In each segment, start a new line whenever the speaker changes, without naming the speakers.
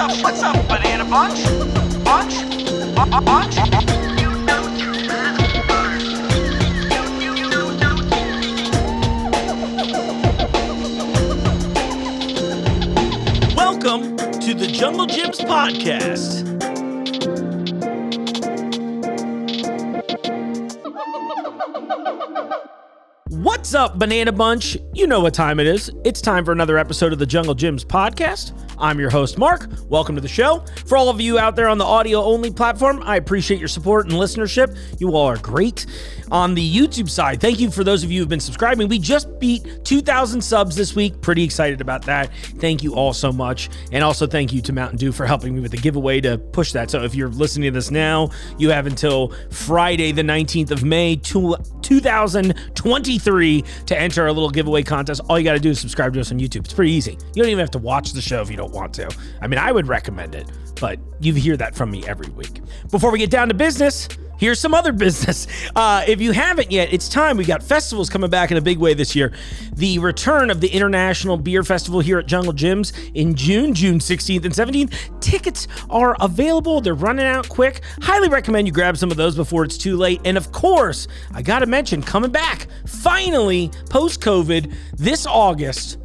What's up, banana bunch? Bunch? Bunch?
Welcome to the Jungle Gyms podcast. What's up, Banana Bunch? You know what time it is. It's time for another episode of the Jungle Gyms podcast. I'm your host, Mark. Welcome to the show. For all of you out there on the audio-only platform, I appreciate your support and listenership. You all are great. On the YouTube side, thank you for those of you who've been subscribing. We just beat 2,000 subs this week. Pretty excited about that. Thank you all so much. And also thank you to Mountain Dew for helping me with the giveaway to push that. So if you're listening to this now, you have until Friday, the 19th of May, 2023 to enter our little giveaway contest. All you got to do is subscribe to us on YouTube. It's pretty easy. You don't even have to watch the show if you don't want to. I mean, I would recommend it, but you hear that from me every week. Before we get down to business, here's some other business. If you haven't yet, it's time. We got festivals coming back in a big way this year. The return of the International Beer Festival here at Jungle Gyms in June 16th and 17th. Tickets are available. They're running out quick. Highly recommend you grab some of those before it's too late. And of course, I got to mention, coming back, finally, post-COVID, this August,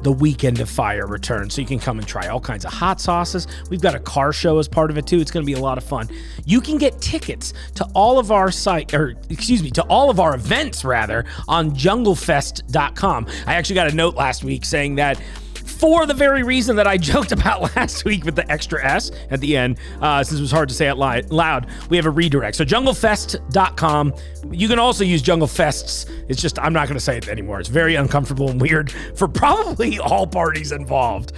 the Weekend of Fire returns, so you can come and try all kinds of hot sauces. We've got a car show as part of it too. It's going to be a lot of fun. You can get tickets to all of our to all of our events rather on junglefest.com. I actually got a note last week saying that for the very reason that I joked about last week with the extra S at the end, since it was hard to say it loud, we have a redirect. So junglefest.com. You can also use Jungle Fests. It's just, I'm not going to say it anymore. It's very uncomfortable and weird for probably all parties involved.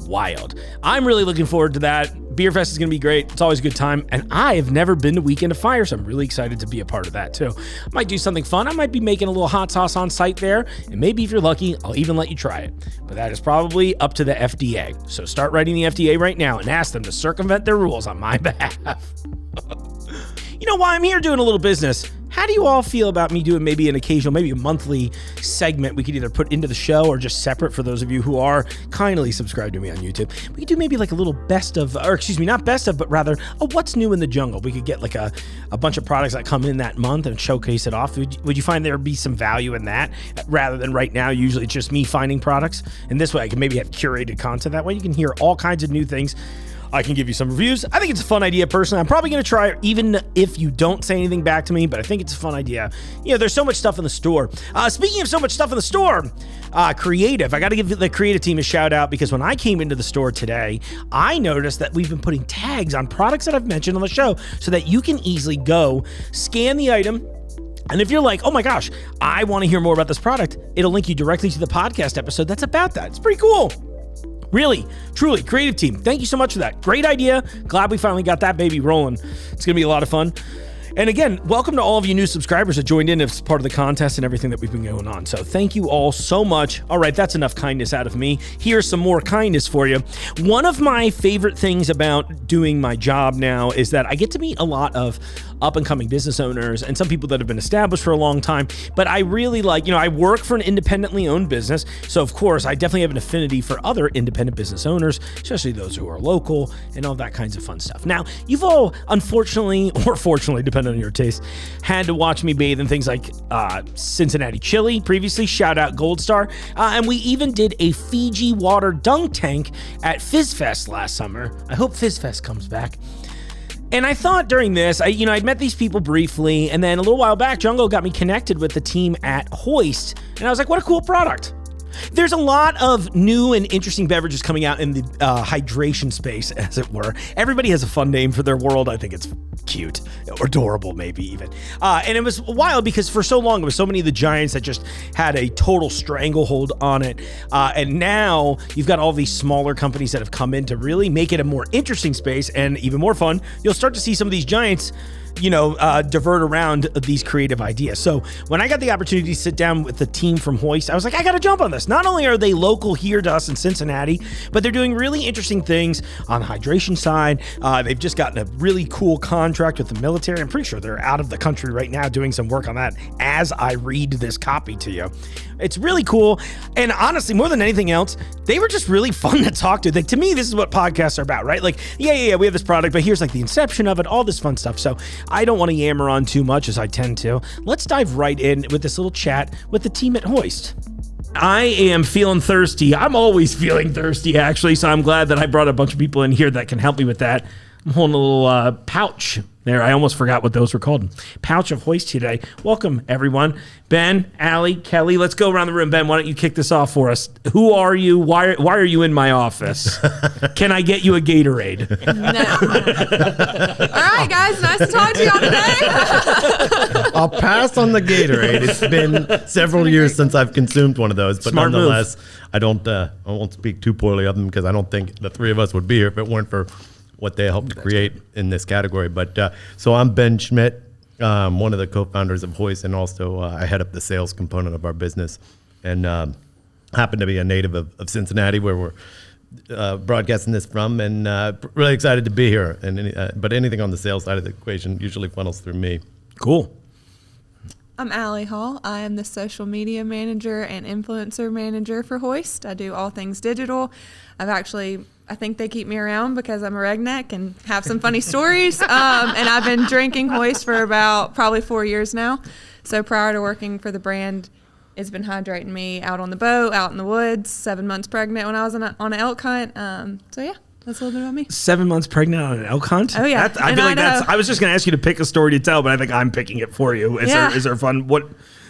Wild. I'm really looking forward to that. Beer Fest is going to be great. It's always a good time. And I have never been to Weekend of Fire, so I'm really excited to be a part of that too. I might do something fun. I might be making a little hot sauce on site there. And maybe if you're lucky, I'll even let you try it. But that is probably up to the FDA. So start writing the FDA right now and ask them to circumvent their rules on my behalf. You know, while I'm here doing a little business, how do you all feel about me doing maybe an occasional, maybe a monthly segment we could either put into the show or just separate for those of you who are kindly subscribed to me on YouTube? We could do maybe like a little best of, or excuse me, not best of, but rather a what's new in the jungle. We could get like a bunch of products that come in that month and showcase it off. Would you find there would be some value in that rather than right now, usually it's just me finding products? And this way I can maybe have curated content. That way you can hear all kinds of new things. I can give you some reviews. I think it's a fun idea personally. I'm probably going to try it even if you don't say anything back to me, but I think it's a fun idea. You know, there's so much stuff in the store. Speaking of so much stuff in the store, creative. I got to give the creative team a shout out because when I came into the store today, I noticed that we've been putting tags on products that I've mentioned on the show so that you can easily go scan the item. And if you're like, oh my gosh, I want to hear more about this product, it'll link you directly to the podcast episode that's about that. It's pretty cool. Really, truly, creative team, thank you so much for that. Great idea. Glad we finally got that baby rolling. It's going to be a lot of fun. And again, welcome to all of you new subscribers that joined in as part of the contest and everything that we've been going on. So thank you all so much. All right, that's enough kindness out of me. Here's some more kindness for you. One of my favorite things about doing my job now is that I get to meet a lot of up-and-coming business owners and some people that have been established for a long time. But I really like, I work for an independently owned business. So of course, I definitely have an affinity for other independent business owners, especially those who are local and all that kinds of fun stuff. Now, you've all, unfortunately, or fortunately, depending on your taste, had to watch me bathe in things like Cincinnati chili previously, shout out Gold Star. And we even did a Fiji water dunk tank at Fizz Fest last summer. I hope Fizz Fest comes back. And I thought during this, I'd met these people briefly, and then a little while back, Jungle got me connected with the team at Hoist, and I was like, what a cool product. There's a lot of new and interesting beverages coming out in the hydration space, as it were. Everybody has a fun name for their world. I think it's cute or adorable, maybe even. And it was wild because for so long, it was so many of the giants that just had a total stranglehold on it. And now you've got all these smaller companies that have come in to really make it a more interesting space and even more fun. You'll start to see some of these giants divert around these creative ideas. So when I got the opportunity to sit down with the team from Hoist, I was like, I got to jump on this. Not only are they local here to us in Cincinnati, but they're doing really interesting things on the hydration side. They've just gotten a really cool contract with the military. I'm pretty sure they're out of the country right now doing some work on that as I read this copy to you. It's really cool. And honestly, more than anything else, they were just really fun to talk to. Like, to me, this is what podcasts are about, right? Like, yeah, we have this product, but here's like the inception of it, all this fun stuff. So I don't want to yammer on too much as I tend to. Let's dive right in with this little chat with the team at Hoist. I am feeling thirsty. I'm always feeling thirsty, actually. So I'm glad that I brought a bunch of people in here that can help me with that. I'm holding a little pouch there. I almost forgot what those were called. Pouch of Hoist today. Welcome, everyone. Ben, Allie, Kelly, let's go around the room. Ben, why don't you kick this off for us? Who are you? Why are you in my office? Can I get you a Gatorade?
No. All right, guys. Nice to talk to y'all today.
I'll pass on the Gatorade. It's been several years since I've consumed one of those, but
Smart
nonetheless, move. I won't speak too poorly of them because I don't think the three of us would be here if it weren't for what they helped to create in this category. But so I'm Ben Schmidt, one of the co-founders of Hoist, and also I head up the sales component of our business, and happen to be a native of Cincinnati, where we're broadcasting this from, and really excited to be here. And but anything on the sales side of the equation usually funnels through me.
Cool.
I'm Allie Hall. I am the social media manager and influencer manager for Hoist. I do all things digital. I think they keep me around because I'm a redneck and have some funny stories. And I've been drinking Hoist for about probably 4 years now. So prior to working for the brand, it's been hydrating me out on the boat, out in the woods, 7 months pregnant when I was on an elk hunt. So yeah, that's a little bit about me.
7 months pregnant on an elk hunt?
Oh yeah.
I feel like I was just going to ask you to pick a story to tell, but I think I'm picking it for you. Is there fun?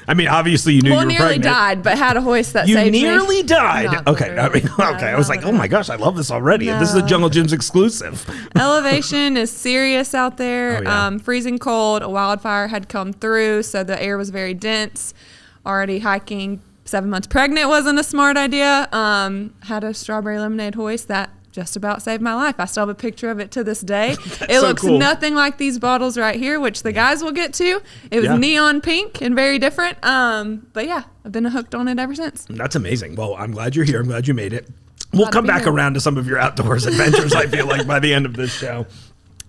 I mean, obviously you knew you were pregnant.
Well, nearly died, but had a hoist that
you
saved me.
You nearly died?
Not
okay.
literally.
Okay. I was like, oh my gosh, I love this already.
No.
This is a Jungle Gyms exclusive.
Elevation is serious out there.
Oh, yeah.
Freezing cold. A wildfire had come through, so the air was very dense. Already hiking. 7 months pregnant wasn't a smart idea. Had a strawberry lemonade hoist that just about saved my life. I still have a picture of it to this day. It
so
looks
cool.
nothing like these bottles right here, which the guys will get to. It was neon pink and very different. But yeah, I've been hooked on it ever since.
That's amazing. Well, I'm glad you're here. I'm glad you made it. We'll come back around to some of your outdoors adventures, I feel like, by the end of this show.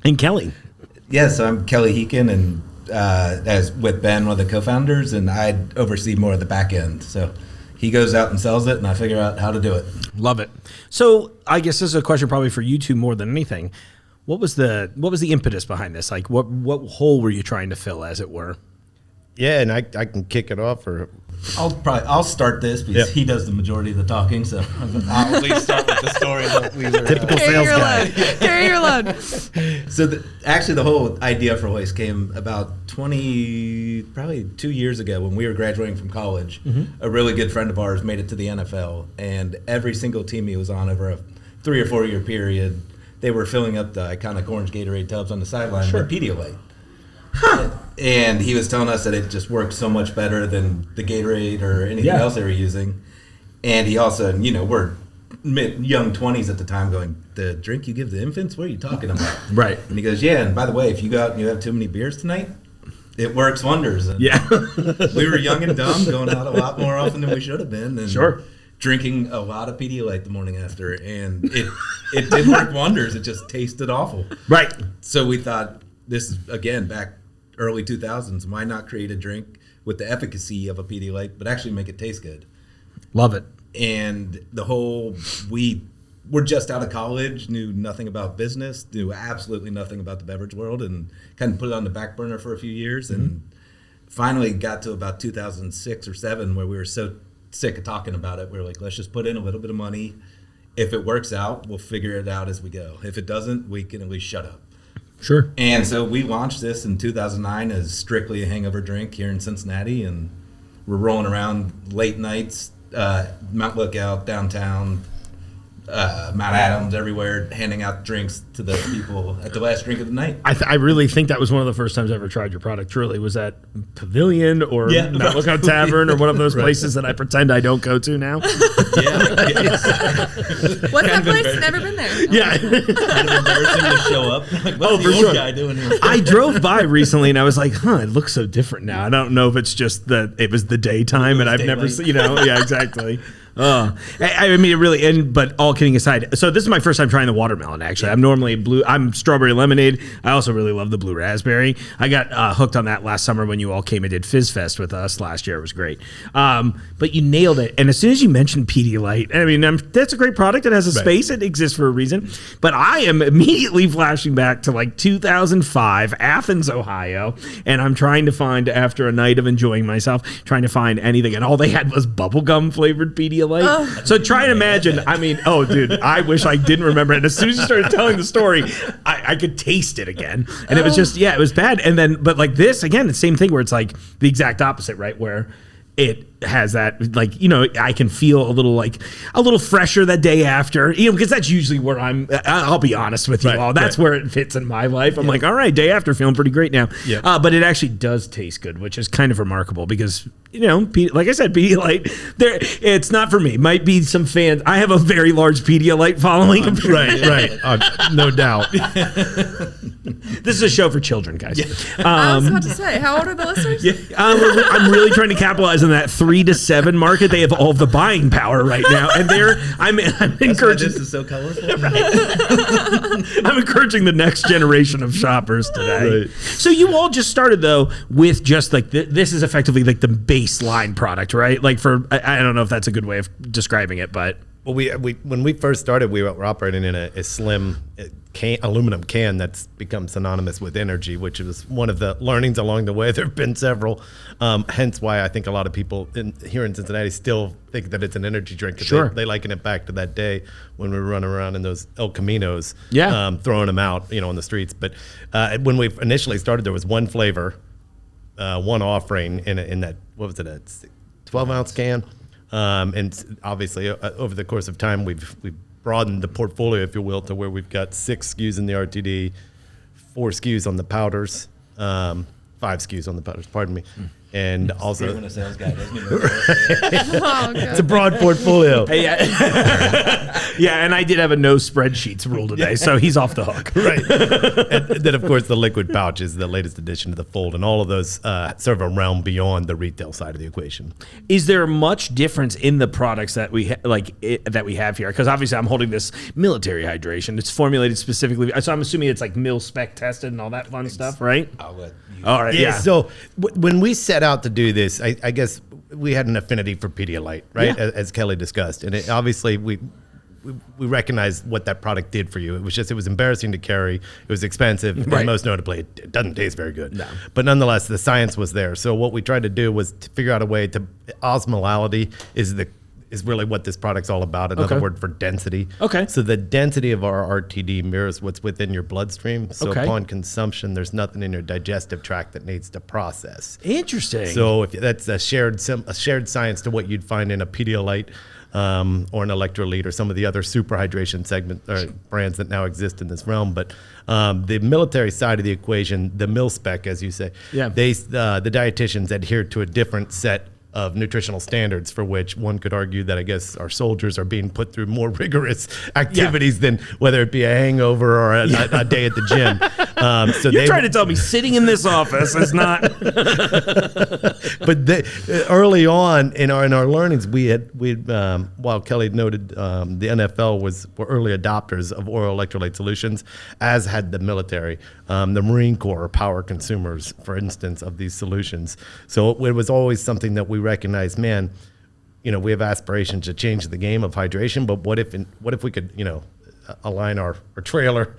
And Kelly.
Yes, I'm Kelly Heekin, and as with Ben, one of the co-founders, and I oversee more of the back end. So he goes out and sells it, and I figure out how to do it.
Love it. So I guess this is a question probably for you two more than anything. What was the impetus behind this? Like, what hole were you trying to fill, as it were?
Yeah, and I can kick it off, or
I'll start this because he does the majority of the talking. So I'll at least start with the story that we were
typical sales guy.
Carry your load.
So actually, the whole idea for Hoist came about probably 2 years ago when we were graduating from college. Mm-hmm. A really good friend of ours made it to the NFL, and every single team he was on over a 3 or 4 year period, they were filling up the iconic orange Gatorade tubs on the sideline with Pedialyte. Huh. And he was telling us that it just worked so much better than the Gatorade or anything else they were using. And he also, we're young 20s at the time going, the drink you give the infants? What are you talking about?
Right.
And he goes, yeah, and by the way, if you go out and you have too many beers tonight, it works wonders. And we were young and dumb, going out a lot more often than we should have been. And drinking a lot of Pedialyte the morning after. And it did work wonders. It just tasted awful.
Right.
So we thought, this is, again, back early 2000s, why not create a drink with the efficacy of a Pedialyte, but actually make it taste good?
Love it.
And we were just out of college, knew nothing about business, knew absolutely nothing about the beverage world, and kind of put it on the back burner for a few years, and finally got to about 2006 or 7 where we were so sick of talking about it. We were like, let's just put in a little bit of money. If it works out, we'll figure it out as we go. If it doesn't, we can at least shut up.
Sure.
And so we launched this in 2009 as strictly a hangover drink here in Cincinnati, and we're rolling around late nights, Mount Lookout, downtown, Matt Adams everywhere, handing out drinks to the people at the last drink of the night.
I really think that was one of the first times I ever tried your product. Truly, was that Pavilion or Mount Lookout Tavern or one of those places that I pretend I don't go to now?
What's that place? Never been there.
Yeah.
Kind of embarrassing to show up. Like, what's the old guy doing here?
I drove by recently and I was like, it looks so different now. I don't know if it's just that it was the daytime and I've never seen, yeah, exactly. I mean, it really, but all kidding aside, so this is my first time trying the watermelon, actually. I'm strawberry lemonade. I also really love the blue raspberry. I got hooked on that last summer when you all came and did Fizz Fest with us last year. It was great. But you nailed it. And as soon as you mentioned Pedialyte, I mean, that's a great product. It has a space. It exists for a reason. But I am immediately flashing back to like 2005, Athens, Ohio. And I'm trying to find, after a night of enjoying myself, trying to find anything. And all they had was bubblegum flavored Pedialyte. So try and imagine, I mean, dude, I wish I didn't remember it. And as soon as you started telling the story, I could taste it again. And it was just, it was bad. And then, but like this, again, the same thing where it's like the exact opposite, right? Where it has that, like, I can feel a little fresher the day after, because that's usually where I'll be honest with you all. That's where it fits in my life. I'm like, all right, day after, feeling pretty great now. But it actually does taste good, which is kind of remarkable because, like I said, Pedialyte, it's not for me. Might be some fans. I have a very large Pedialyte following.
Right. No doubt.
This is a show for children, guys.
I was about to say, how old are the listeners?
I'm really trying to capitalize on that 3 to 7 market. They have all of the buying power right now, and I'm encouraging.
This is so colorful.
I'm encouraging the next generation of shoppers today. Right. So you all just started though with just like this is effectively like the baseline product, right? Like I don't know if that's a good way of describing it, but
well, we when we first started, we were operating in a slim aluminum can that's become synonymous with energy, which was one of the learnings along the way. There have been several, hence why I think a lot of people here in Cincinnati still think that it's an energy drink.
Sure.
They liken it back to that day when we were running around in those El Caminos, throwing them out, on the streets. But when we initially started, there was one flavor, one offering in that, what was it, a 12-ounce can? And obviously, over the course of time, we've broadened the portfolio, if you will, to where we've got 6 SKUs in the RTD, 4 SKUs on the powders, 5 SKUs on the powders, pardon me. And also,
when a sales guy doesn't even
it's a broad portfolio.
And I did have a no spreadsheets rule today, so he's off the hook.
Right. And then, of course, the liquid pouch is the latest addition to the fold, and all of those serve a realm beyond the retail side of the equation.
Is there much difference in the products that we that we have here? Because obviously, I'm holding this military hydration. It's formulated specifically, so I'm assuming it's like mil spec tested and all that fun stuff, right?
I'll let you.
All right.
Yeah. So when we set out to do this, I guess we had an affinity for Pedialyte, right?
Yeah.
As Kelly discussed, and obviously we recognized what that product did for you. It was embarrassing to carry. It was expensive, and most notably, it doesn't taste very good. No. But nonetheless, the science was there. So what we tried to do was to figure out a way to osmolality is really what this product's all about. Another word for density.
Okay.
So the density of our RTD mirrors what's within your bloodstream. So upon consumption, there's nothing in your digestive tract that needs to process.
Interesting.
So if that's a shared science to what you'd find in a Pedialyte or an Electrolyte or some of the other super hydration brands that now exist in this realm. But the military side of the equation, the mil spec, as you say, the dietitians adhere to a different set of nutritional standards for which one could argue that I guess our soldiers are being put through more rigorous activities than whether it be a hangover or a day at the gym. So
you're trying to tell me sitting in this office is not.
But early on in our learnings, we while Kelly noted the NFL were early adopters of oral electrolyte solutions, as had the military. The Marine Corps are power consumers, for instance, of these solutions. So it was always something that we recognized, man, we have aspirations to change the game of hydration, but what if we could, align our trailer,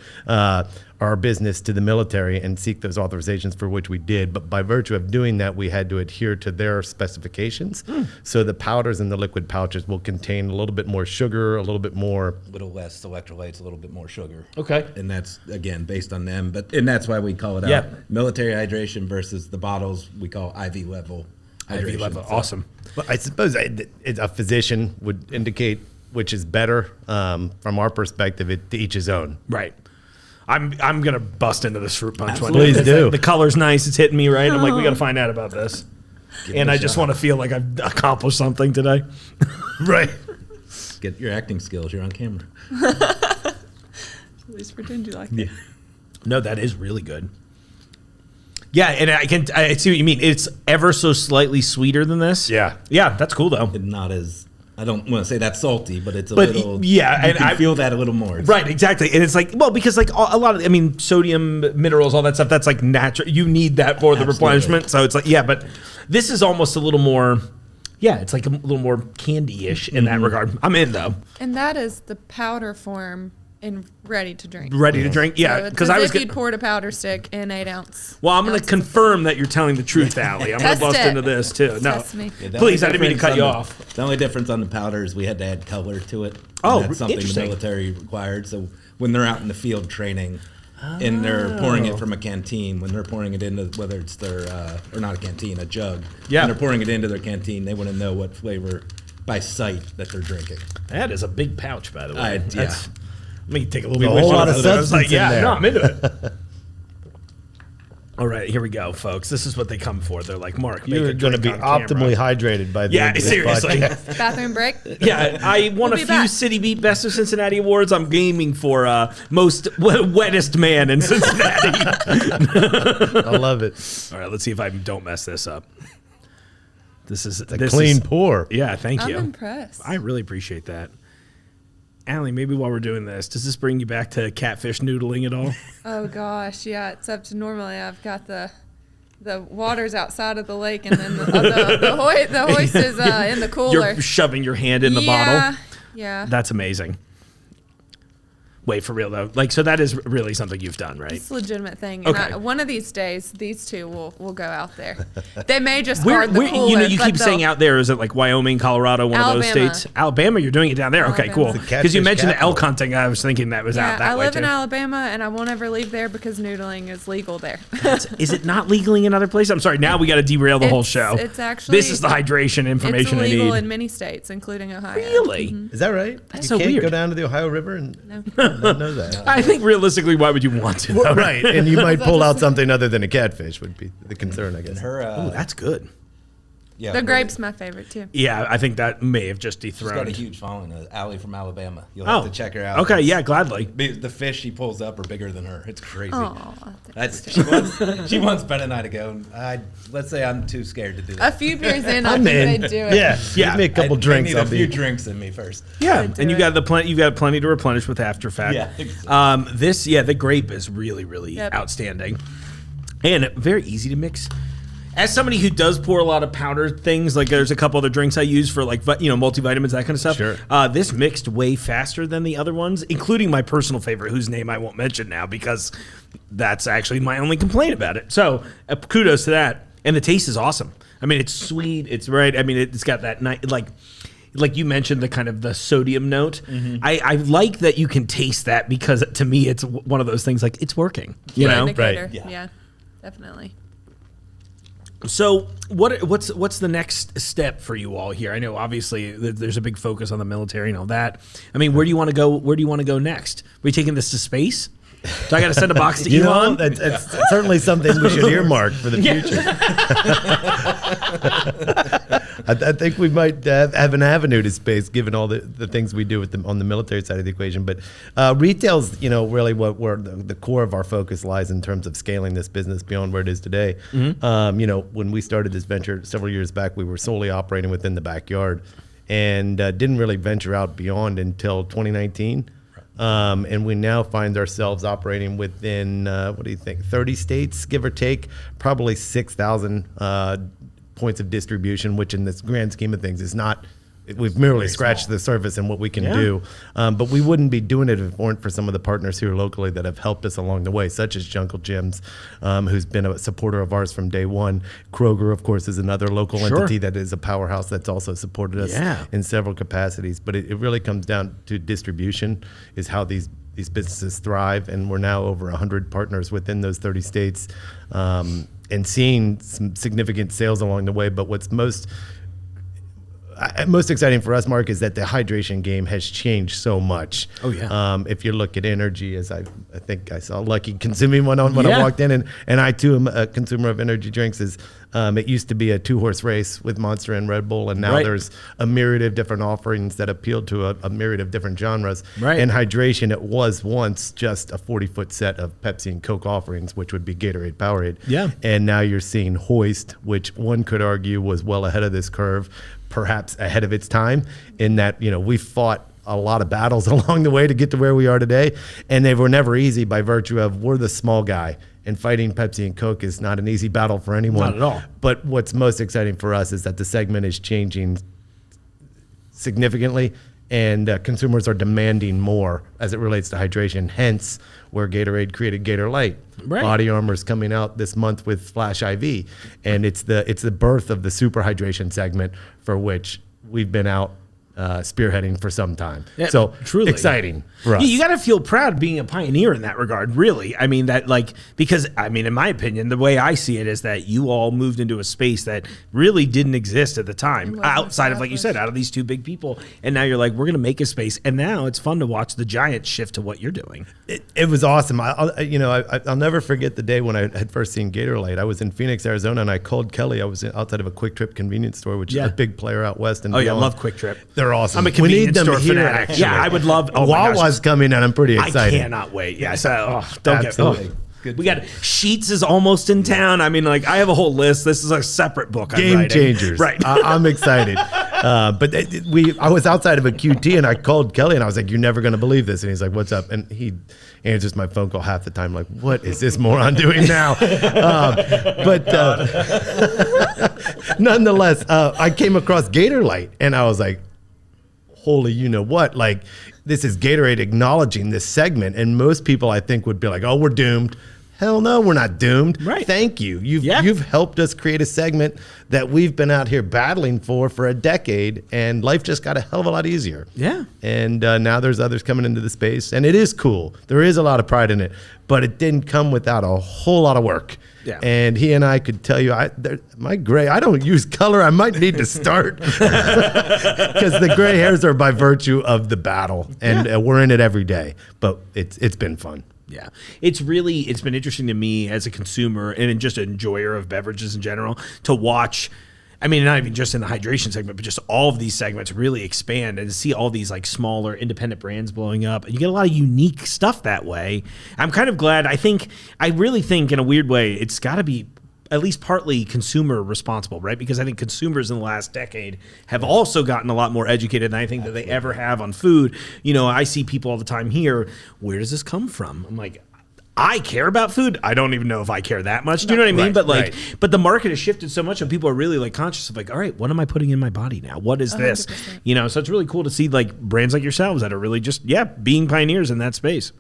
our business to the military and seek those authorizations, for which we did. But by virtue of doing that, we had to adhere to their specifications. So the powders and the liquid pouches will contain a little bit more sugar, a little less
electrolytes, a little bit more sugar.
Okay.
And that's, again, based on them. And that's why we call it out military hydration versus the bottles we call IV level hydration.
IV level, awesome.
But I suppose a physician would indicate which is better from our perspective. It to each his own.
Right. I'm gonna bust into this fruit punch one.
Please
It's
do.
like, the color's nice. It's hitting me right. I'm like, we gotta find out about this. And I just want to feel like I've accomplished something today.
Right.
Get your acting skills. You're on camera.
At least pretend you like it.
No, that is really good. Yeah, and I see what you mean. It's ever so slightly sweeter than this.
Yeah.
Yeah, that's cool though.
And not as, I don't want to say that's salty, but it's a
But
little.
yeah,
you
and
can
I
feel that a little more.
Right, exactly. And it's like, well, because like a lot of, I mean, sodium, minerals, all that stuff, that's like natural. You need that for the
Absolutely.
replenishment. So it's like, yeah, but this is almost a little more, yeah, it's like a little more candy-ish in that regard. I'm in though.
And that is the powder form and ready to drink.
Ready to drink? Yeah,
So
because
it's
I
as
was
if you'd poured a powder stick in 8 ounce.
well, I'm going to
ounces.
confirm that you're telling the truth, Allie. I'm going to
Test
bust
it.
into this too. No,
Test me.
Yeah, the
please, I
only
didn't mean to cut
difference
you
on
off.
The only difference on the powder is we had to add color to it. And
Oh,
that's something
interesting.
the military required. So when they're out in the field training, and they're pouring it from a canteen, when they're pouring it into whether it's their or not a canteen, a jug.
Yeah.
When they're pouring it into their canteen, they want to know what flavor by sight that they're drinking.
That is a big pouch, by the way.
Yeah.
That's- Let me take a little
A
bit
whole
more
lot of
of it. I was like,
substance in
yeah,
there.
no, I'm into it. All right, here we go, folks. This is what they come for. They're like, Mark, make
You're
a
going to
drink
be
on camera.
optimally hydrated by the
Yeah,
end of this
seriously.
podcast.
Bathroom break.
Yeah, I won
We'll
a
be
few
back.
City Beat Best of Cincinnati awards. I'm gaming for most wettest man in Cincinnati.
I love it.
All right, let's see if I don't mess this up. This is
A clean pour.
Yeah, thank
I'm
you.
impressed.
I really appreciate that. Allie, maybe while we're doing this, does this bring you back to catfish noodling at all?
Oh gosh, yeah. Except normally I've got the water's outside of the lake, and then the hoist is in the cooler.
You're shoving your hand in the bottle.
Yeah.
That's amazing. Wait, for real though. Like, so that is really something you've done, right?
It's a legitimate thing. And
Okay.
one of these days, these two will go out there. They may just
Where,
guard the cooler.
you know, you
but
keep saying
they'll-
out there. Is it like Wyoming, Colorado, one of those
Alabama.
states? Alabama, you're doing it down there. Okay, cool.
Alabama.
It's the
Because you
catfish
mentioned the elk
capital.
hunting. I was thinking that was out
Yeah,
that
I
way
live
too.
in Alabama, and I won't ever leave there because noodling is legal there.
Is it not legal in other places? I'm sorry. Now we got to derail the whole
It's-
show.
it's actually-
this is the hydration information
It's
I
illegal
need.
in many states, including Ohio.
Really?
Is that right?
That's
you
so
can't
weird.
go down to the Ohio River and
No.
not know that.
I think realistically, why would you want to?
Well, right, and you might pull out something other than a catfish would be the concern, I guess.
Her,
Oh, that's good.
yeah,
The
her-
grape's my favorite too.
Yeah, I think that may have just
She's got a
dethroned.
huge following. Allie from Alabama. You'll have to check her out.
Okay, yeah, gladly.
The fish she pulls up are bigger than her. It's crazy.
Oh,
That's she wants Ben and I to go. And let's say I'm too scared to do
a
that.
few beers in, I
I'm
think
in.
they'd do it.
Yeah, give me a couple
I
drinks.
need
I'll
a few
be.
drinks in me first.
Yeah,
I'd do
and you
it.
got you've got plenty to replenish with after fact.
Yeah, exactly.
The grape is really
Yep.
outstanding, and very easy to mix. As somebody who does pour a lot of powdered things, like there's a couple other drinks I use for like multivitamins, that kind of stuff.
Sure.
This mixed way faster than the other ones, including my personal favorite, whose name I won't mention now because that's actually my only complaint about it. So kudos to that, and the taste is awesome. I mean, it's sweet. It's right. I mean, it's got that nice like you mentioned, the kind of the sodium note. I like that you can taste that because to me, it's one of those things like it's working. You know.
Indicator.
Yeah.
Yeah, definitely.
So what's the next step for you all here? I know obviously there's a big focus on the military and all that. I mean, where do you want to go? Where do you want to go next? Are we taking this to space? Do I got to send a box to
You know,
Elon?
that's certainly something we should earmark for the future. I think we might have an avenue to space, given all the things we do with them on the military side of the equation. But retail's, really where the core of our focus lies in terms of scaling this business beyond where it is today. When we started this venture several years back, we were solely operating within the backyard and didn't really venture out beyond until 2019. And we now find ourselves operating within, 30 states, give or take, probably 6,000 points of distribution, which in this grand scheme of things is not, we've merely scratched the surface in what we can do. But we wouldn't be doing it if it weren't for some of the partners here locally that have helped us along the way, such as Jungle Jim's, who's been a supporter of ours from day one. Kroger, of course, is another local entity that is a powerhouse that's also supported us in several capacities. But it really comes down to distribution is how these businesses thrive. And we're now over 100 partners within those 30 states and seeing some significant sales along the way. But what's most most exciting for us, Mark, is that the hydration game has changed so much.
Oh, yeah.
If you look at energy, as I think I saw Lucky consuming one when
Yeah.
I walked in, and I too am a consumer of energy drinks. It used to be a 2-horse race with Monster and Red Bull, and now
Right.
there's a myriad of different offerings that appeal to a myriad of different genres.
Right.
And hydration, it was once just a 40-foot set of Pepsi and Coke offerings, which would be Gatorade, Powerade.
Yeah.
And now you're seeing Hoist, which one could argue was well ahead of this curve, perhaps ahead of its time, in that, we fought a lot of battles along the way to get to where we are today, and they were never easy by virtue of we're the small guy, and fighting Pepsi and Coke is not an easy battle for anyone.
Not at all.
But what's most exciting for us is that the segment is changing significantly, and consumers are demanding more as it relates to hydration. Hence, where Gatorade created Gator Light.
Right.
Body Armor's coming out this month with Flash IV, and it's the birth of the super hydration segment, for which we've been out spearheading for some time.
Yeah,
so
truly
exciting for us.
You got to feel proud being a pioneer in that regard, really. I mean, because in my opinion, the way I see it is that you all moved into a space that really didn't exist at the time,
wasn't
outside of, like you said,
established.
out of these two big people. And now you're like, we're going to make a space. And now it's fun to watch the giant shift to what you're doing.
It was awesome. I'll never forget the day when I had first seen Gator Light. I was in Phoenix, Arizona, and I called Kelly. I was outside of a Quick Trip convenience store, which
Yeah.
is a big player out west. And
Oh, yeah,
beyond.
love Quick Trip.
They're awesome.
I'm a
We
convenience
need them
store
here,
fanatic.
actually.
Yeah, I would love. Oh my gosh.
Wawa's coming, and I'm pretty excited.
I cannot wait. Yeah, so don't
Absolutely.
get. We got Sheets is almost in town. I mean, I have a whole list. This is a separate book. I'm
Game
writing.
changers.
Right.
I'm excited. But I was outside of a QT, and I called Kelly, and I was like, "You're never going to believe this." And he's like, "What's up?" And he answers my phone call half the time, like, "What is this moron doing now?" Nonetheless, I came across Gator Light, and I was like, holy, you know what? This is Gatorade acknowledging this segment, and most people, I think, would be like, "Oh, we're doomed." Hell no, we're not doomed.
Right.
Thank you. You've helped us create a segment that we've been out here battling for a decade, and life just got a hell of a lot easier.
Yeah.
And now there's others coming into the space, and it is cool. There is a lot of pride in it, but it didn't come without a whole lot of work.
Yeah.
And he and I could tell you, my gray, I don't use color. I might need to start because the gray hairs are by virtue of the battle, and we're in it every day. But it's been fun.
Yeah, it's been interesting to me as a consumer and just an enjoyer of beverages in general to watch. I mean, not even just in the hydration segment, but just all of these segments really expand and to see all these smaller independent brands blowing up. And you get a lot of unique stuff that way. I'm kind of glad. I really think in a weird way, it's got to be at least partly consumer responsible, right? Because I think consumers in the last decade have also gotten a lot more educated than I think that they ever have on food. I see people all the time here, where does this come from? I'm like, I care about food. I don't even know if I care that much. Do you know what I mean?
Right,
But but the market has shifted so much, and people are really conscious of all right, what am I putting in my body now? What is this?
100%.
So it's really cool to see brands like yourselves that are really just being pioneers in that space.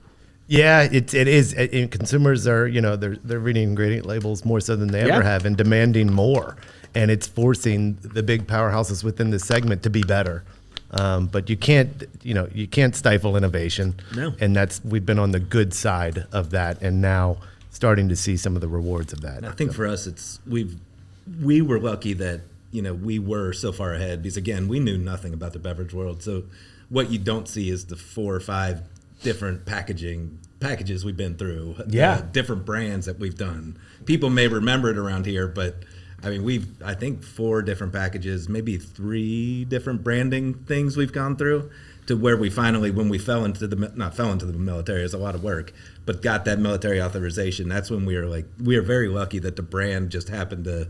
Yeah, it is. And consumers are, they're reading ingredient labels more so than they ever have and demanding more. And it's forcing the big powerhouses within this segment to be better. But you can't stifle innovation.
No.
And we've been on the good side of that, and now starting to see some of the rewards of that.
And I think for us, we were lucky that we were so far ahead because again we knew nothing about the beverage world. So what you don't see is the 4 or 5 different packages we've been through. Different brands that we've done. People may remember it around here, but I mean, I think 4 different packages, maybe 3 different branding things we've gone through to where we finally, when we fell into the military, it was a lot of work, but got that military authorization. That's when we are very lucky that the brand just happened to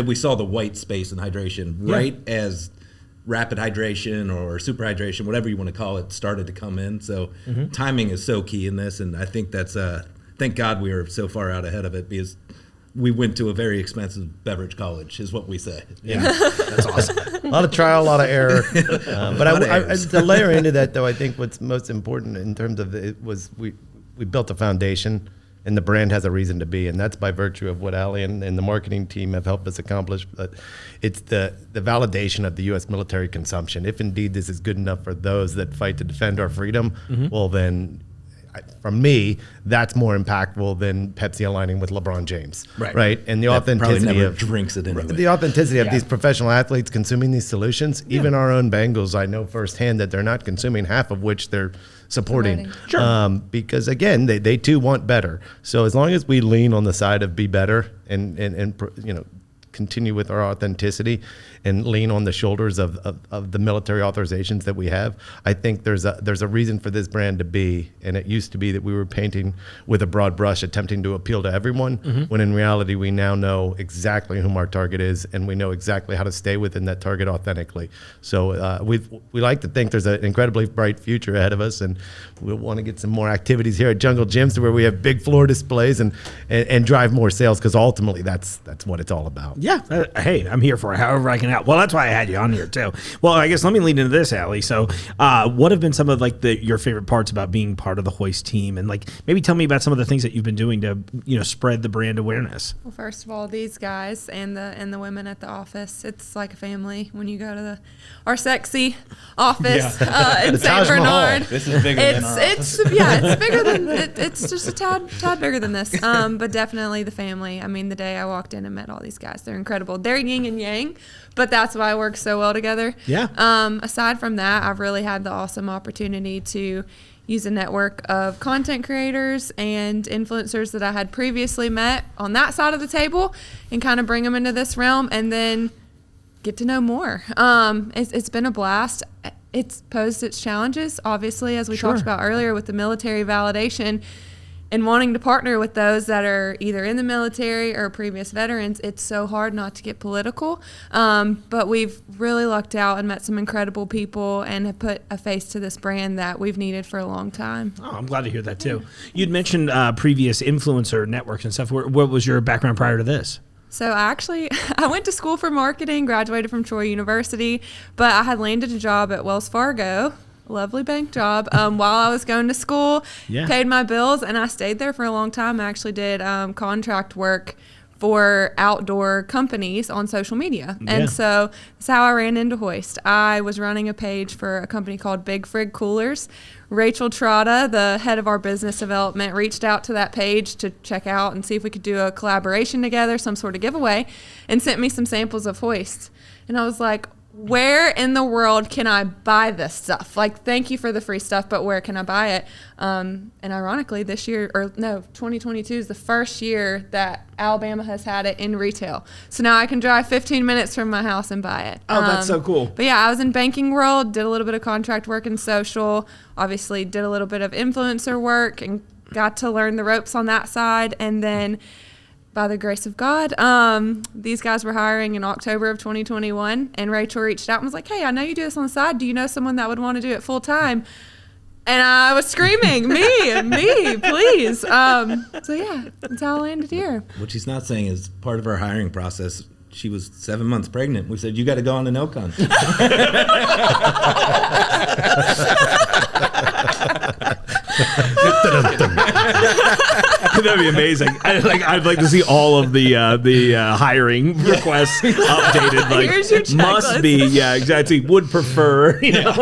we saw the white space in hydration right as rapid hydration or super hydration, whatever you want to call it, started to come in. So timing is so key in this. And I think that's, thank God we are so far out ahead of it because we went to a very expensive beverage college is what we say.
Yeah, that's awesome.
A lot of trial, a lot of error. But to layer into that, though, I think what's most important in terms of it was we built a foundation, and the brand has a reason to be, and that's by virtue of what Ali and the marketing team have helped us accomplish. But it's the validation of the U.S. military consumption. If indeed this is good enough for those that fight to defend our freedom, well then for me, that's more impactful than Pepsi aligning with LeBron James.
Right.
And the
That probably
authenticity
never
of
drinks it anyway.
the authenticity of these professional athletes consuming these solutions, even our own Bengals, I know firsthand that they're not consuming half of which they're supporting. Because again, they too want better. So as long as we lean on the side of be better and continue with our authenticity and lean on the shoulders of the military authorizations that we have, I think there's a reason for this brand to be. And it used to be that we were painting with a broad brush, attempting to appeal to everyone, when in reality we now know exactly whom our target is, and we know exactly how to stay within that target authentically. So we like to think there's an incredibly bright future ahead of us, and we'll want to get some more activities here at Jungle Gyms where we have big floor displays and drive more sales, because ultimately that's what it's all about.
Yeah. Hey, I'm here for it, however I can help. Well, that's why I had you on here too. Well, I guess let me lead into this, Allie. So, what have been some of your favorite parts about being part of the Hoist team, and maybe tell me about some of the things that you've been doing to spread the brand awareness?
Well, first of all, these guys and the women at the office, it's like a family when you go to our sexy office in St. Bernard.
This is bigger than our office.
It's bigger than it's just a tad bigger than this. But definitely the family. I mean, the day I walked in and met all these guys, they're incredible. They're yin and yang, but that's why I work so well together.
Yeah.
Aside from that, I've really had the awesome opportunity to use a network of content creators and influencers that I had previously met on that side of the table and kind of bring them into this realm and then get to know more. It's been a blast. It's posed its challenges, obviously, as we talked about earlier with the military validation and wanting to partner with those that are either in the military or previous veterans. It's so hard not to get political, but we've really lucked out and met some incredible people and have put a face to this brand that we've needed for a long time.
Oh, I'm glad to hear that too. You'd mentioned previous influencer networks and stuff. What was your background prior to this?
So I went to school for marketing, graduated from Troy University, but I had landed a job at Wells Fargo, lovely bank job, while I was going to school, paid my bills, and I stayed there for a long time. I actually did contract work for outdoor companies on social media. And so that's how I ran into Hoist. I was running a page for a company called Big Frig Coolers. Rachel Trotta, the head of our business development, reached out to that page to check out and see if we could do a collaboration together, some sort of giveaway, and sent me some samples of Hoist. And I was like, where in the world can I buy this stuff? Like, thank you for the free stuff, but where can I buy it? And ironically, 2022 is the first year that Alabama has had it in retail. So now I can drive 15 minutes from my house and buy it.
Oh, that's so cool.
But yeah, I was in banking world, did a little bit of contract work in social, obviously did a little bit of influencer work and got to learn the ropes on that side. And then by the grace of God, these guys were hiring in October of 2021, and Rachel reached out and was like, hey, I know you do this on the side. Do you know someone that would want to do it full time? And I was screaming, me, please. So yeah, that's how I landed here.
What she's not saying is part of our hiring process, she was 7 months pregnant. We said, you got to go on the no-con.
That'd be amazing. I'd like to see all of the hiring requests updated. Like,
here's your checklist.
Must be, yeah, exactly. Would prefer. You know.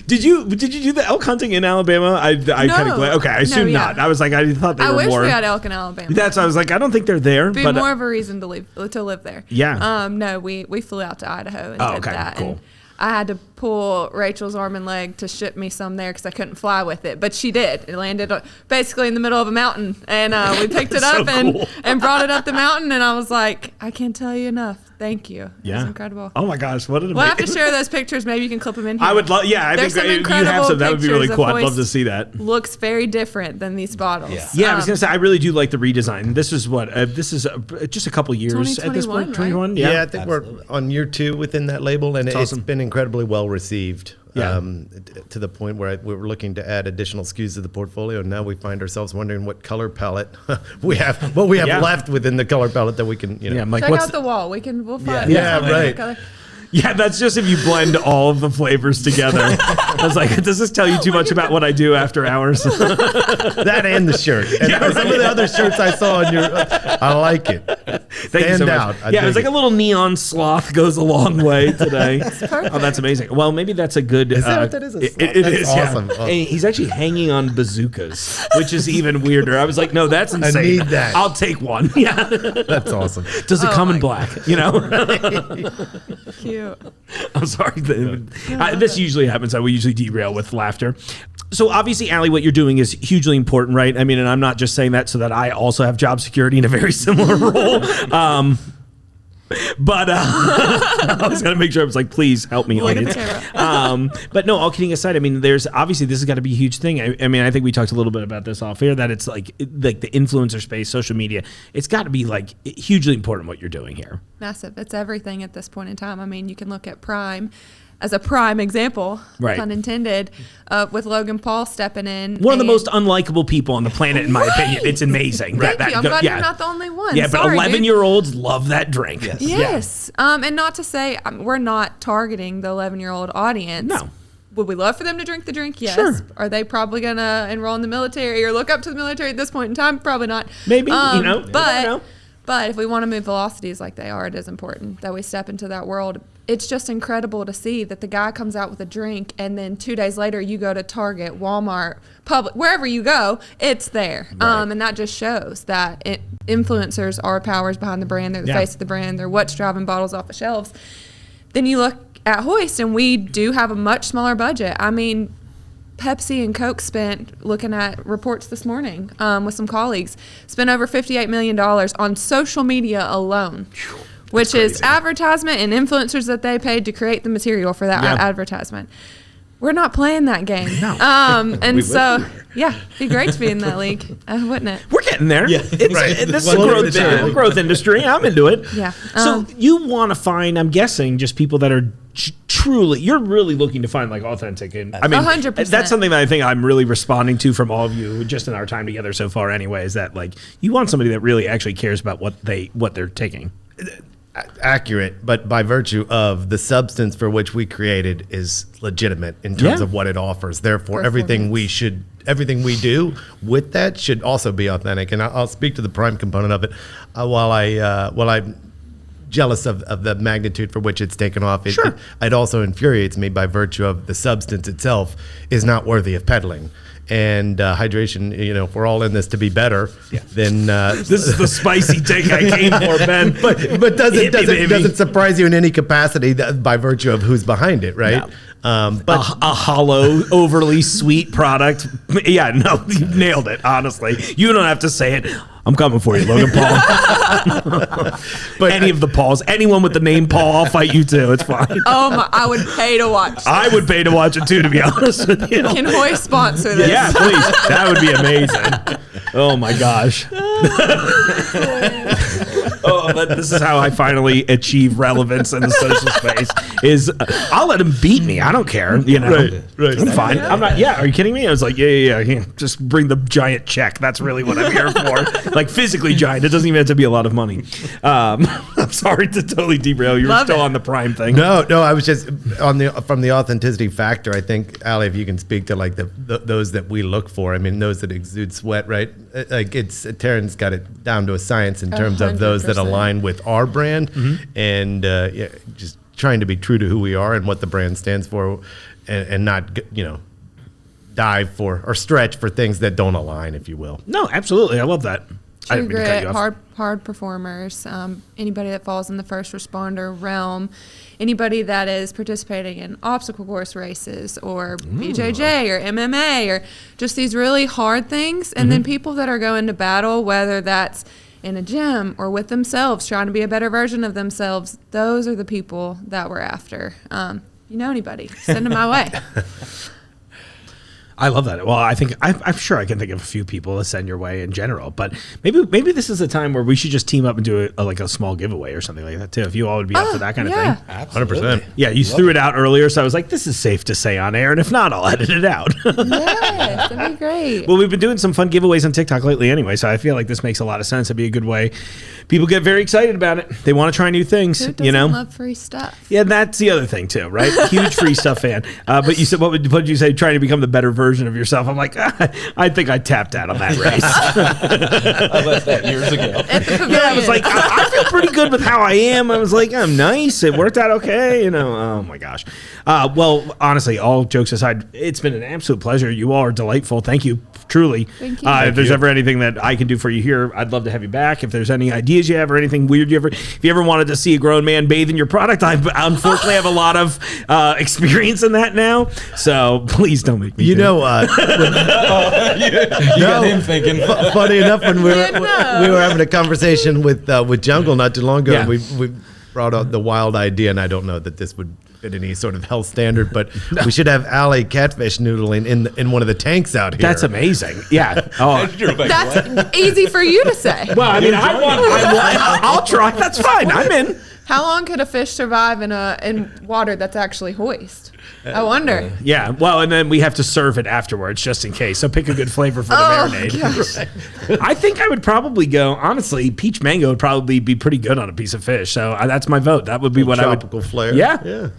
Did you do the elk hunting in Alabama? I kind of okay. I assume not. I was like, I thought they were more. I
wish we had elk in Alabama.
I was like, I don't think they're there.
Be
but
more of a reason to live there.
Yeah.
No, we flew out to Idaho and did that.
Cool.
And I had to pull Rachel's arm and leg to ship me some there because I couldn't fly with it. But she did. It landed basically in the middle of a mountain. And we picked it up and brought it up the mountain. And I was like, I can't tell you enough. Thank you. Yeah. It was incredible.
Oh, my gosh. What an amazing.
We'll have to share those pictures. Maybe you can clip them in here.
I would love, I think you have some. That would be really cool. I'd love to see that.
Looks very different than these bottles.
Yeah, I was going to say, I really do like the redesign. This is just a couple years at this point. 21, right?
Yeah, I think we're on year 2 within that label, and it's been incredibly well received. To the point where we were looking to add additional SKUs to the portfolio. And now we find ourselves wondering what color palette we have left within the color palette that we can,
check out the wall. We'll find.
Right.
Yeah, that's just if you blend all of the flavors together. I was like, does this tell you too much about what I do after hours?
That and the shirt. And some of the other shirts I saw on I like it.
Thank you so
Stand
much.
out. I
Yeah, it was
dig
like a little neon sloth goes a long way today.
perfect.
Oh, that's amazing. Well, maybe that's a good.
Is that what that is?
It
That's
is. Yeah.
awesome.
And he's actually hanging on bazookas, which is even weirder. I was like, no, that's insane.
need that.
I'll take one. Yeah.
That's awesome.
Does it come in
my
black? You know.
Cute.
I'm sorry. This usually happens. I will usually derail with laughter. So obviously, Allie, what you're doing is hugely important, right? I mean, and I'm not just saying that so that I also have job security in a very similar role. But I was going to make sure I was like, please help me,
Look at the
audience.
camera.
But no, all kidding aside, I mean, there's obviously this has got to be a huge thing. I mean, I think we talked a little bit about this off air, that it's like the influencer space, social media. It's got to be like hugely important what you're doing here.
Massive. It's everything at this point in time. I mean, you can look at Prime as a prime example,
Right.
pun intended, with Logan Paul stepping in.
One of the
and-
most unlikable people on the planet, in my opinion. It's amazing.
Thank you. I'm glad you're not the only one.
Yeah, but
Sorry, dude.
11-year-olds love that drink.
Yes. And not to say we're not targeting the 11-year-old audience.
No.
Would we love for them to drink the drink? Yes.
Sure.
Are they probably going to enroll in the military or look up to the military at this point in time? Probably not.
Maybe, you know.
But if we want to move velocities like they are, it is important that we step into that world. It's just incredible to see that the guy comes out with a drink and then 2 days later you go to Target, Walmart, Publix, wherever you go, it's there.
Right.
And that just shows that influencers are powers behind the brand. They're the face of the brand. They're what's driving bottles off the shelves. Then you look at Hoist and we do have a much smaller budget. I mean, Pepsi and Coke spent, looking at reports this morning with some colleagues, spent over $58 million on social media alone, which is advertisement and influencers that they paid to create the material for that advertisement. We're not playing that game.
No.
And so, it'd be great to be in that league, wouldn't it?
We're getting there.
Yeah.
This is a
One
growth,
at a time.
growth industry. I'm into it.
Yeah.
So you want to find, I'm guessing, just people that are truly, you're really looking to find like authentic. And I mean,
100%.
that's something that I think I'm really responding to from all of you just in our time together so far anyway, is that like you want somebody that really actually cares about what they're taking.
Accurate, but by virtue of the substance for which we created is legitimate in terms
Yeah.
of what it offers. Therefore, everything we do with that should also be authentic. And I'll speak to the prime component of it. While I'm jealous of the magnitude for which it's taken off, it also infuriates me by virtue of the substance itself is not worthy of peddling. And hydration, if we're all in this to be better, then
This is the spicy take I came for, Ben.
but doesn't surprise you in any capacity by virtue of who's behind it, right?
No. But a hollow, overly sweet product. Yeah, no, you nailed it. Honestly, you don't have to say it. I'm coming for you, Logan Paul. But any of the Pauls, anyone with the name Paul, I'll fight you too. It's fine.
Oh my! I would pay to watch.
I would pay to watch it too, to be honest with you.
Can Hoist sponsor this?
Yeah, please. That would be amazing. Oh my gosh. But this is how I finally achieve relevance in the social space. Is I'll let him beat me. I don't care.
Right.
I'm fine. I'm not. Yeah. Are you kidding me? I was like, yeah. Just bring the giant check. That's really what I'm here for. Like physically giant. It doesn't even have to be a lot of money. I'm sorry to totally derail. You were still on the prime thing.
No. I was just from the authenticity factor. I think, Allie, if you can speak to like those that we look for. I mean, those that exude sweat, right? Like Taryn's got it down to a science in terms of those that
100%.
align with our brand, and just trying to be true to who we are and what the brand stands for, and not dive for or stretch for things that don't align, if you will.
No, absolutely. I love that. I
True
didn't mean to cut
grit,
you off.
hard performers, anybody that falls in the first responder realm, anybody that is participating in obstacle course races or BJJ or MMA or just these really hard things. And then people that are going to battle, whether that's in a gym or with themselves, trying to be a better version of themselves. Those are the people that we're after. Anybody, send them my way.
I love that. Well, I think I'm sure I can think of a few people to send your way in general, but maybe this is a time where we should just team up and do a small giveaway or something like that too. If you all would be up for that kind of thing.
Absolutely.
100%.
Yeah, you threw it out earlier, so I was like, this is safe to say on air, and if not, I'll edit it out.
Yes, that'd be great.
Well, we've been doing some fun giveaways on TikTok lately anyway, so I feel like this makes a lot of sense. It'd be a good way. People get very excited about it. They want to try new things,
Who doesn't love free stuff?
Yeah, that's the other thing too, right? Huge free stuff fan. But you said, what did you say? Trying to become the better version version of yourself. I'm like, I think I tapped out on that race.
I left that years ago.
Yeah, I was like, I feel pretty good with how I am. I was like, I'm nice. It worked out okay. Oh my gosh. Well, honestly, all jokes aside, it's been an absolute pleasure. You all are delightful. Thank you, truly.
Thank you.
If there's ever anything that I can do for you here, I'd love to have you back. If there's any ideas you have or anything weird if you ever wanted to see a grown man bathe in your product, I unfortunately have a lot of experience in that now. So please don't make me.
You know,
got him thinking.
Funny enough, when we
Yeah,
were having a conversation with Jungle not too long ago,
Yeah.
we brought out the wild idea, and I don't know that this would fit any sort of health standard, but we should have Allie catfish noodling in one of the tanks out here.
That's amazing. Yeah. Oh.
That's easy for you to say.
Well, I mean, I'll try. That's fine. I'm in.
How long could a fish survive in water that's actually Hoist? I wonder.
Yeah. Well, and then we have to serve it afterwards just in case. So pick a good flavor for the marinade.
Gosh.
I think I would probably go, honestly, peach mango would probably be pretty good on a piece of fish. So that's my vote. That would be what I would.
Tropical flair.
Yeah.
Yeah.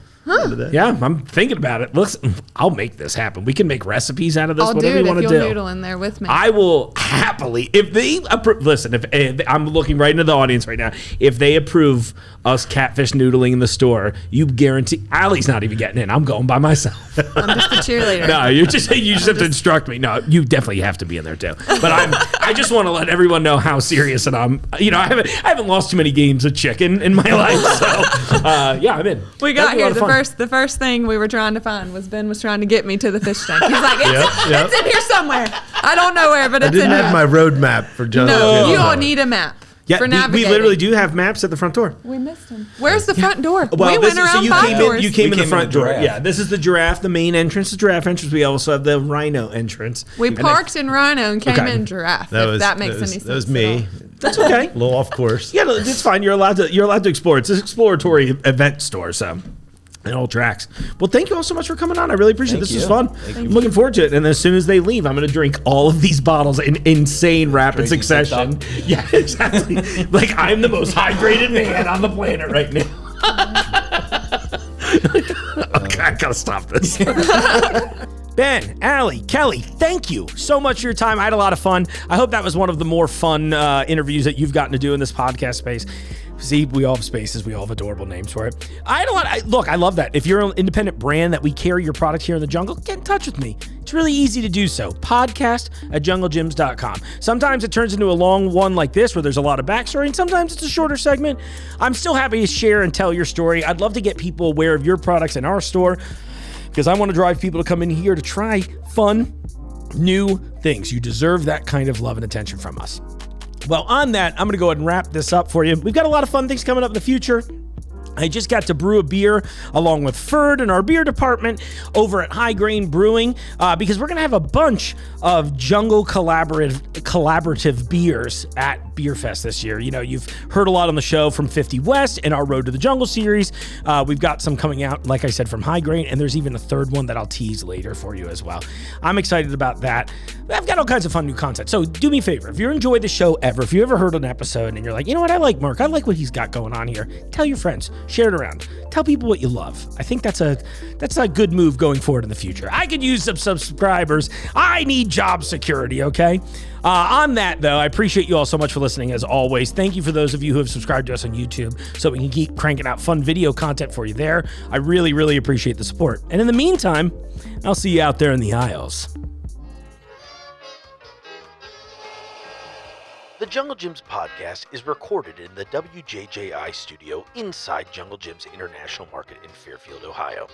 Yeah, I'm thinking about it. Listen, I'll make this happen. We can make recipes out of this,
I'll do
whatever
it
you want
if
to
you'll
do.
noodle in there with me.
I will happily, if they listen, if I'm looking right into the audience right now, if they approve us catfish noodling in the store, you guarantee Allie's not even getting in. I'm going by myself.
I'm just a cheerleader.
No, you just have to instruct me. No, you definitely have to be in there too. But I just want to let everyone know how serious and I haven't lost too many games of chicken in my life. So yeah, I'm in.
We got
That'd be a
here.
lot of fun.
The first thing we were trying to find was Ben was trying to get me to the fish tank. He's like, it's in here somewhere. I don't know where, but
I
it's in
didn't
here.
have my road map for Jungle.
No, you
Yeah.
all need a map
Yeah,
for
we
navigating.
literally do have maps at the front door.
We missed him. Where's the front door?
Well,
we went around
you
5
came
doors.
in. You came
We
in the
came in
front
the
door.
giraffe.
Yeah, this is the giraffe. The main entrance, the giraffe entrance. We also have the rhino entrance.
We
And
parked in Rhino and came
Okay.
in Giraffe.
That
if
was
that makes any sense.
That was
at
me.
all.
That's okay.
A little off course.
Yeah, no, it's fine. You're allowed to explore. It's an exploratory event store, so it all tracks. Well, thank you all so much for coming on. I really appreciate it. This was fun. I'm looking forward to it. And as soon as they leave, I'm going to drink all of these bottles in insane rapid
Crazy
succession. Yeah, exactly. Like I'm the most hydrated man on the planet right now. Okay, I gotta stop this. Ben, Allie, Kelly, thank you so much for your time. I had a lot of fun. I hope that was one of the more fun interviews that you've gotten to do in this podcast space. See, we all have spaces. We all have adorable names for it. I had a lot. Look, I love that. If you're an independent brand that we carry your product here in the jungle, get in touch with me. It's really easy to do so. podcast@junglegyms.com. Sometimes it turns into a long one like this where there's a lot of backstory, and sometimes it's a shorter segment. I'm still happy to share and tell your story. I'd love to get people aware of your products in our store because I want to drive people to come in here to try fun, new things. You deserve that kind of love and attention from us. Well, on that, I'm going to go ahead and wrap this up for you. We've got a lot of fun things coming up in the future. I just got to brew a beer along with Ferd in our beer department over at High Grain Brewing because we're going to have a bunch of jungle collaborative beers at Beer Fest this year. You know, you've heard a lot on the show from 50 West and our Road to the Jungle series. We've got some coming out, like I said, from High Grain, and there's even a third one that I'll tease later for you as well. I'm excited about that. I've got all kinds of fun new content. So do me a favor. If you enjoyed the show ever, if you ever heard an episode and you're like, you know what, I like Mark. I like what he's got going on here. Tell your friends. Share it around. Tell people what you love. I think that's a good move going forward in the future. I could use some subscribers. I need job security, okay? On that, though, I appreciate you all so much for listening, as always. Thank you for those of you who have subscribed to us on YouTube so we can keep cranking out fun video content for you there. I really, really appreciate the support. And in the meantime, I'll see you out there in the aisles. The Jungle Gyms podcast is recorded in the WJJI studio inside Jungle Gyms International Market in Fairfield, Ohio.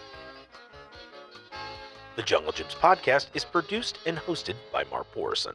The Jungle Gyms podcast is produced and hosted by Mark Borison.